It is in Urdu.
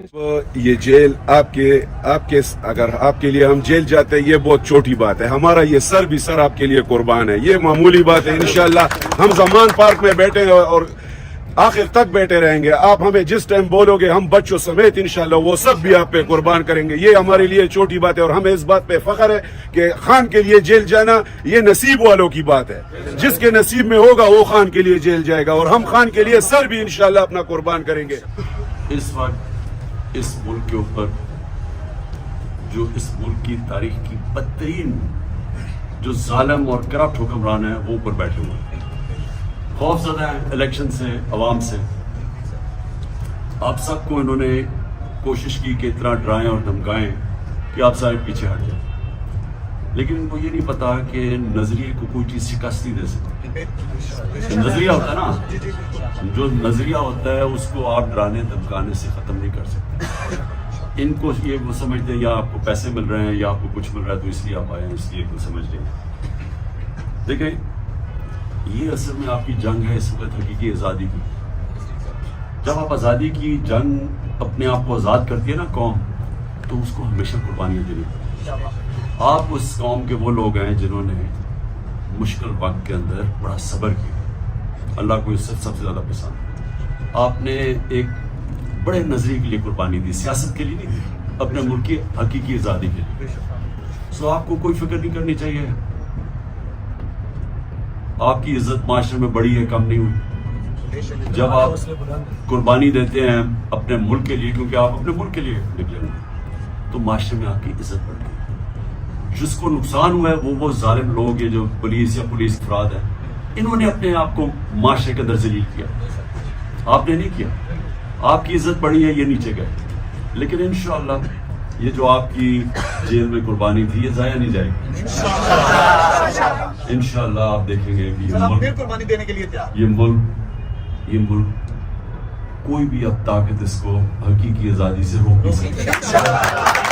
یہ جیل آپ کے اگر آپ کے لیے ہم جیل جاتے ہیں یہ بہت چھوٹی بات ہے. ہمارا یہ سر بھی سر آپ کے لیے قربان ہے. یہ معمولی بات ہے. انشاءاللہ ہم زمان پارک میں بیٹھے ہیں اور آخر تک بیٹھے رہیں گے. آپ ہمیں جس ٹائم بولو گے ہم بچوں سمیت انشاءاللہ وہ سب بھی آپ پہ قربان کریں گے. یہ ہمارے لیے چھوٹی بات ہے اور ہمیں اس بات پہ فخر ہے کہ خان کے لیے جیل جانا یہ نصیب والوں کی بات ہے. جس کے نصیب میں ہوگا وہ خان کے لیے جیل جائے گا اور ہم خان کے لیے سر بھی انشاءاللہ اپنا قربان کریں گے. اس وقت اس ملک کے اوپر جو اس ملک کی تاریخ کی بدترین جو ظالم اور کرپٹ حکمران ہیں وہ اوپر بیٹھے ہوئے ہیں. خوف زدہ ہیں الیکشن سے, عوام سے. آپ سب کو انہوں نے کوشش کی کہ اتنا ڈرائیں اور دھمکائیں کہ آپ سارے پیچھے ہٹ جائیں, لیکن ان کو یہ نہیں پتا کہ نظریے کو کوئی چیز شکست نہیں دے سکتی. نظریہ ہوتا ہے نا, جو نظریہ ہوتا ہے اس کو آپ ڈرانے دھمکانے سے ختم نہیں کر سکتے. ان کو یہ وہ سمجھتے ہیں یا آپ کو پیسے مل رہے ہیں یا آپ کو کچھ مل رہا ہے تو اس لیے آپ آئے ہیں, اس لیے کوئی سمجھ رہے ہیں. دیکھیں یہ اصل میں آپ کی جنگ ہے اس وقت حقیقی آزادی کی. جب آپ آزادی کی جنگ اپنے آپ کو آزاد کرتی ہے نا قوم, تو اس کو ہمیشہ قربانیاں دینی پڑتی ہیں. آپ اس قوم کے وہ لوگ ہیں جنہوں نے مشکل وقت کے اندر بڑا صبر کیا. اللہ کو عزت سب سے زیادہ پسند. آپ نے ایک بڑے نظریے کے لیے قربانی دی, سیاست کے لیے نہیں دی, اپنے ملک کی حقیقی آزادی کے لیے. سو آپ کو کوئی فکر نہیں کرنی چاہیے. آپ کی عزت معاشرے میں بڑی ہے, کم نہیں ہوئی. جب آپ قربانی دیتے ہیں اپنے ملک کے لیے, کیونکہ آپ اپنے ملک کے لیے نکلے ہیں, تو معاشرے میں آپ کی عزت بڑھتی ہے. جس کو نقصان ہوا ہے وہ ظالم لوگ ہیں جو پولیس یا پولیس افراد ہیں, انہوں نے اپنے آپ کو معاشرے کے اندر ذلیل کیا. آپ نے نہیں کیا. آپ کی عزت بڑھی ہے, یہ نیچے گئے. لیکن انشاءاللہ یہ جو آپ کی جیل میں قربانی تھی یہ ضائع نہیں جائے گی. انشاءاللہ آپ دیکھیں گے کہ یہ ملک کوئی بھی اب طاقت اس کو حقیقی آزادی سے روک نہیں سکتی.